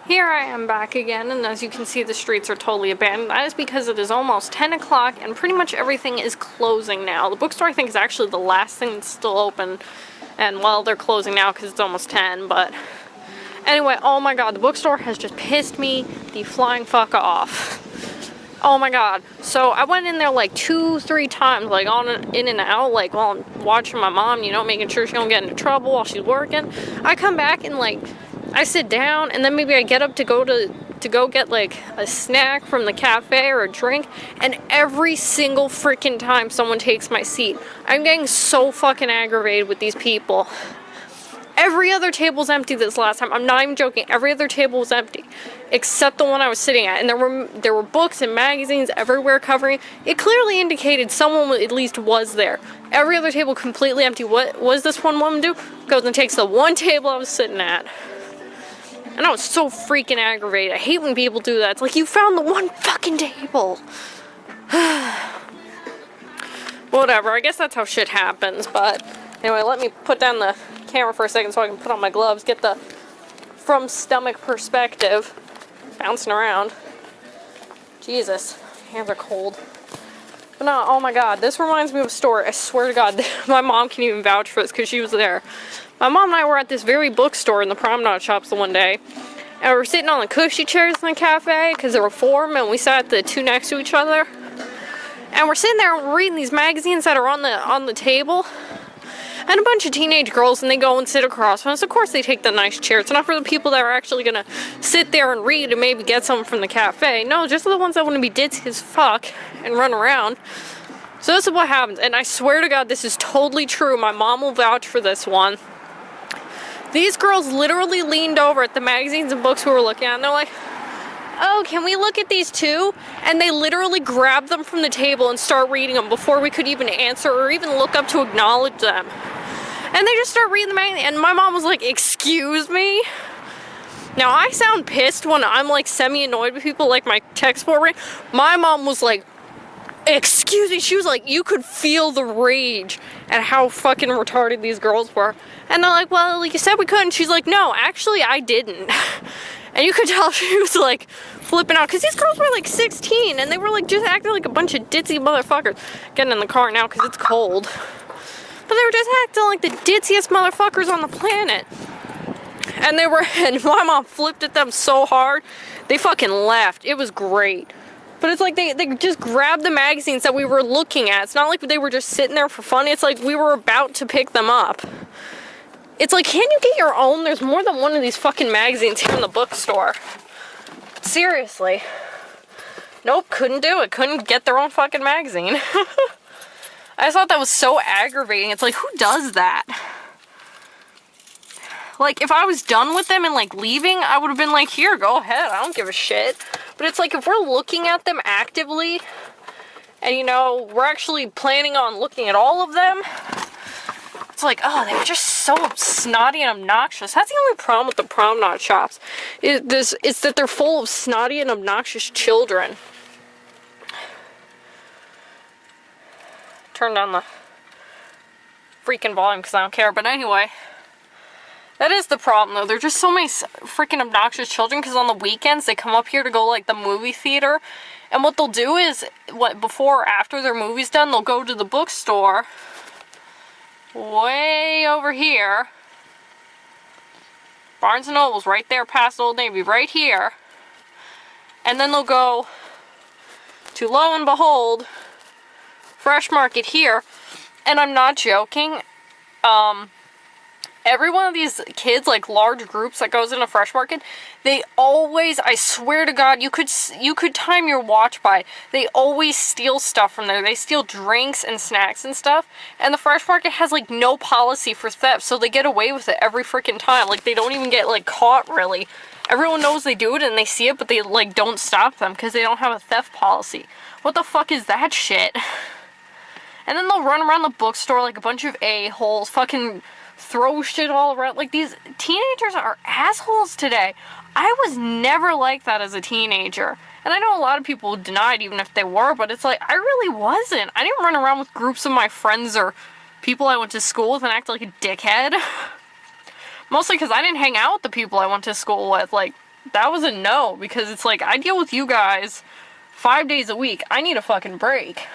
Here I am back again, and as you can see, the streets are totally abandoned. That is because it is almost 10 o'clock, and pretty much everything is closing now. The bookstore, I think, is actually the last thing that's still open, and well, they're closing now because it's almost 10, but anyway, oh my god, the bookstore has just pissed me the flying fuck off. Oh my god. So I went in there like 2-3 times, like in and out, like while I'm watching my mom, you know, making sure she don't get into trouble while she's working. I come back and like I sit down, and then maybe I get up to go get like a snack from the cafe or a drink, and every single freaking time someone takes my seat, I'm getting so fucking aggravated with these people. Every other table's empty this last time. I'm not even joking. Every other table was empty, except the one I was sitting at. And there were books and magazines everywhere covering. It clearly indicated someone at least was there. Every other table completely empty. What was this one woman do? Goes and takes the one table I was sitting at. And I was so freaking aggravated. I hate when people do that. It's like, you found the one fucking table. Whatever. I guess that's how shit happens. But anyway, let me put down the camera for a second so I can put on my gloves, get the from stomach perspective, bouncing around. Jesus, hands are cold. But no, oh my god, this reminds me of a story. I swear to god, my mom can even vouch for this because she was there. My mom and I were at this very bookstore in the Promenade shops the one day, and we were sitting on the cushy chairs in the cafe because there were 4 and we sat the 2 next to each other, and we're sitting there and we're reading these magazines that are on the table. And a bunch of teenage girls, and they go and sit across from us. Of course they take the nice chair. It's not for the people that are actually gonna sit there and read and maybe get something from the cafe. No, just the ones that want to be ditzy as fuck and run around. So this is what happens, and I swear to god this is totally true. My mom will vouch for this one. These girls literally leaned over at the magazines and books we were looking at, and they're like, oh, can we look at these too? And they literally grabbed them from the table and start reading them before we could even answer or even look up to acknowledge them. And they just start reading the magazine, and my mom was like, excuse me? Now, I sound pissed when I'm like semi-annoyed with people, like my textbook read. My mom was like, excuse me? She was like, you could feel the rage at how fucking retarded these girls were. And they're like, well, like you said we couldn't. She's like, no, actually I didn't. And you could tell she was like flipping out, because these girls were like 16, and they were like just acting like a bunch of ditzy motherfuckers. Getting in the car now because it's cold. But they were just acting like the ditziest motherfuckers on the planet. And and my mom flipped at them so hard, they fucking laughed. It was great. But it's like they just grabbed the magazines that we were looking at. It's not like they were just sitting there for fun. It's like we were about to pick them up. It's like, can you get your own? There's more than one of these fucking magazines here in the bookstore. Seriously. Nope, couldn't do it. Couldn't get their own fucking magazine. I just thought that was so aggravating. It's like, who does that? Like, if I was done with them and like leaving, I would have been like, here, go ahead. I don't give a shit. But it's like, if we're looking at them actively, and you know, we're actually planning on looking at all of them, it's like, oh, they were just so snotty and obnoxious. That's the only problem with the Promenade shops. It's that they're full of snotty and obnoxious children. Turn down the freaking volume because I don't care. But anyway, that is the problem though. There's just so many freaking obnoxious children, because on the weekends they come up here to go like the movie theater. And what they'll do is, before or after their movie's done, they'll go to the bookstore way over here. Barnes & Noble's right there past Old Navy, right here. And then they'll go to, lo and behold, Fresh Market here. And I'm not joking. Every one of these kids, like large groups that goes into Fresh Market, they always, I swear to God, you could time your watch by it. They always steal stuff from there. They steal drinks and snacks and stuff. And the Fresh Market has like no policy for theft, so they get away with it every freaking time. Like, they don't even get like caught, really. Everyone knows they do it and they see it, but they like don't stop them because they don't have a theft policy. What the fuck is that shit? And then they'll run around the bookstore like a bunch of a-holes, fucking throw shit all around. Like, these teenagers are assholes today. I was never like that as a teenager. And I know a lot of people denied even if they were, but it's like, I really wasn't. I didn't run around with groups of my friends or people I went to school with and act like a dickhead. Mostly because I didn't hang out with the people I went to school with. Like, that was a no, because it's like, I deal with you guys 5 days a week. I need a fucking break.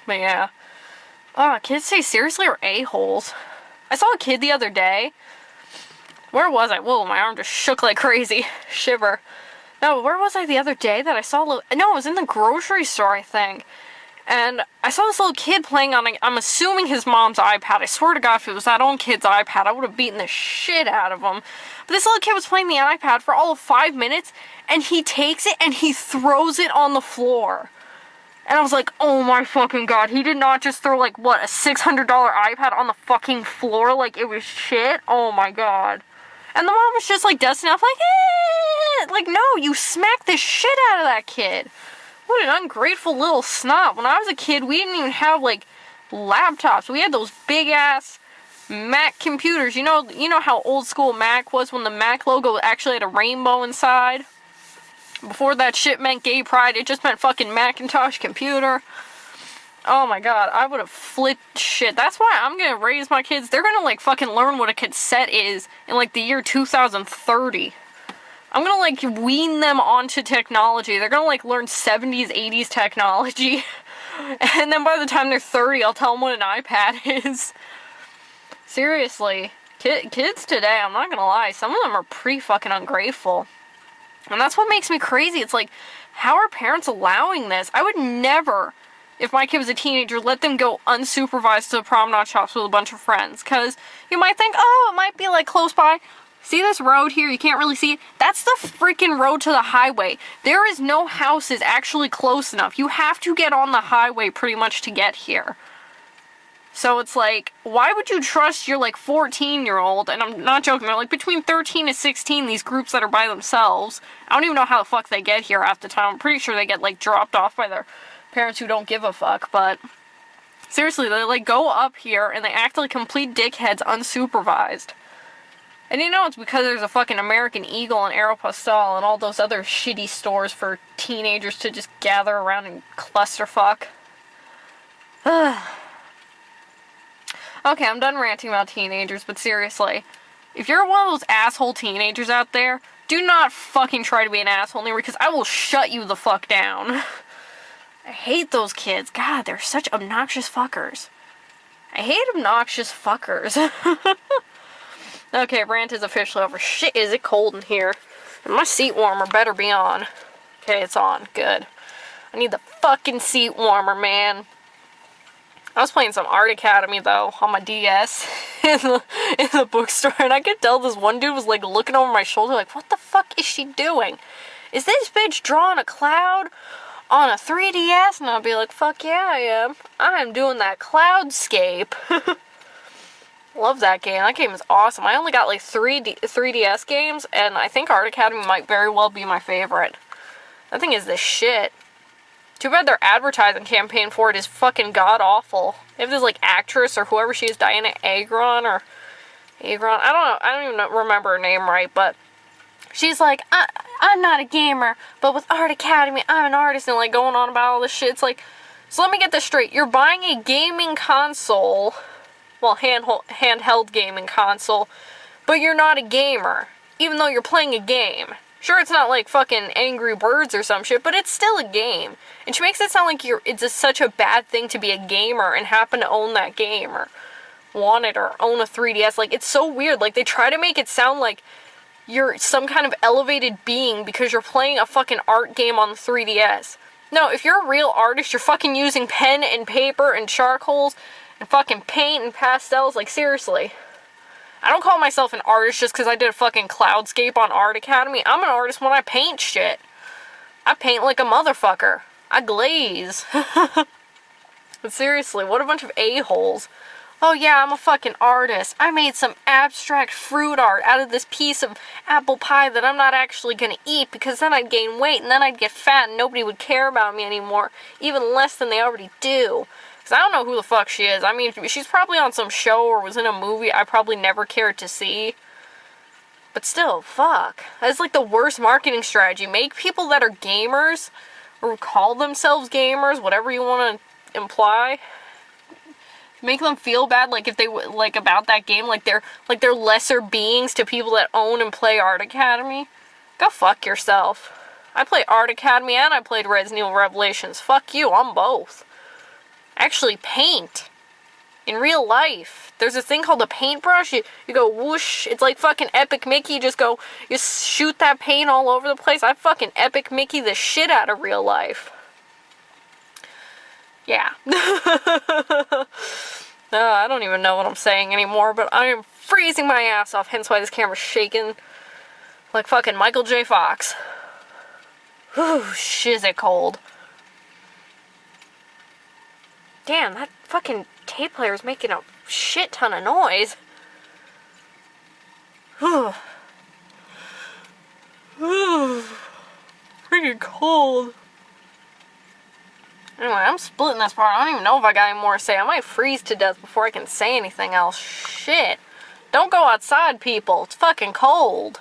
But yeah. Kids say seriously are a-holes. I saw a kid the other day. Where was I? Whoa, my arm just shook like crazy. Shiver. No, where was I the other day that I saw a little... No, it was in the grocery store, I think. And I saw this little kid playing on, I'm assuming his mom's iPad. I swear to God, if it was that own kid's iPad, I would have beaten the shit out of him. But this little kid was playing the iPad for all of 5 minutes, and he takes it and he throws it on the floor. And I was like, oh my fucking God, he did not just throw, like, what, a $600 iPad on the fucking floor like it was shit? Oh my God. And the mom was just, like, dusting off, like, eh. Like, no, you smacked the shit out of that kid. What an ungrateful little snot. When I was a kid, we didn't even have, like, laptops. We had those big-ass Mac computers. You know how old school Mac was when the Mac logo actually had a rainbow inside? Before that shit meant gay pride, it just meant fucking Macintosh computer. Oh my God, I would have flipped shit. That's why I'm gonna raise my kids. They're gonna, like, fucking learn what a cassette is in, like, the year 2030. I'm gonna, like, wean them onto technology. They're gonna, like, learn 70s, 80s technology. And then by the time they're 30, I'll tell them what an iPad is. Seriously. Kids today, I'm not gonna lie, some of them are pretty fucking ungrateful. And that's what makes me crazy. It's like, how are parents allowing this? I would never, if my kid was a teenager, let them go unsupervised to the promenade shops with a bunch of friends. Because you might think, oh, it might be, like, close by. See this road here? You can't really see it. That's the freaking road to the highway. There is no houses actually close enough. You have to get on the highway pretty much to get here. So it's like, why would you trust your, like, 14-year-old, and I'm not joking, they're, like, between 13 and 16, these groups that are by themselves. I don't even know how the fuck they get here half the time. I'm pretty sure they get, like, dropped off by their parents who don't give a fuck, but seriously, they, like, go up here, and they act like complete dickheads unsupervised. And you know it's because there's a fucking American Eagle and Aeropostale and all those other shitty stores for teenagers to just gather around and clusterfuck. Okay, I'm done ranting about teenagers, but seriously, if you're one of those asshole teenagers out there, do not fucking try to be an asshole anymore, because I will shut you the fuck down. I hate those kids. God, they're such obnoxious fuckers. I hate obnoxious fuckers. Okay, rant is officially over. Shit, is it cold in here. And my seat warmer better be on. Okay, it's on. Good. I need the fucking seat warmer, man. I was playing some Art Academy, though, on my DS in the bookstore, and I could tell this one dude was, like, looking over my shoulder, like, what the fuck is she doing? Is this bitch drawing a cloud on a 3DS? And I'll be like, fuck yeah, I am. I am doing that cloudscape. Love that game. That game is awesome. I only got, like, 3DS games, and I think Art Academy might very well be my favorite. That thing is the shit. Too bad their advertising campaign for it is fucking god-awful. They have this, like, actress, or whoever she is, Diana Agron, or Agron, I don't know, I don't even remember her name right, but she's like, I'm not a gamer, but with Art Academy, I'm an artist, and, like, going on about all this shit. It's like, so let me get this straight. You're buying a gaming console, well, handheld gaming console, but you're not a gamer, even though you're playing a game. Sure, it's not like fucking Angry Birds or some shit, but it's still a game. And she makes it sound like it's such a bad thing to be a gamer and happen to own that game, or want it, or own a 3DS. Like, it's so weird. Like, they try to make it sound like you're some kind of elevated being because you're playing a fucking art game on the 3DS. No, if you're a real artist, you're fucking using pen and paper and charcoals and fucking paint and pastels. Like, seriously. I don't call myself an artist just because I did a fucking cloudscape on Art Academy. I'm an artist when I paint shit. I paint like a motherfucker. I glaze. But seriously, what a bunch of a-holes. Oh yeah, I'm a fucking artist. I made some abstract fruit art out of this piece of apple pie that I'm not actually gonna eat, because then I'd gain weight and then I'd get fat and nobody would care about me anymore. Even less than they already do. Because I don't know who the fuck she is. I mean, she's probably on some show or was in a movie I probably never cared to see. But still, fuck. That's like the worst marketing strategy. Make people that are gamers, or call themselves gamers, whatever you want to imply. Make them feel bad, like if they like about that game, like they're lesser beings to people that own and play Art Academy. Go fuck yourself. I play Art Academy and I played Resident Evil Revelations. Fuck you, I'm both. Actually, paint. In real life. There's a thing called a paintbrush. You go whoosh. It's like fucking Epic Mickey. You shoot that paint all over the place. I fucking Epic Mickey the shit out of real life. Yeah. I don't even know what I'm saying anymore, but I am freezing my ass off, hence why this camera's shaking like fucking Michael J. Fox. Whew, shiz it cold. Damn, that fucking tape player's making a shit ton of noise. Whew. Whew. Freaking cold. Anyway, I'm splitting this part. I don't even know if I got any more to say. I might freeze to death before I can say anything else. Shit. Don't go outside, people. It's fucking cold.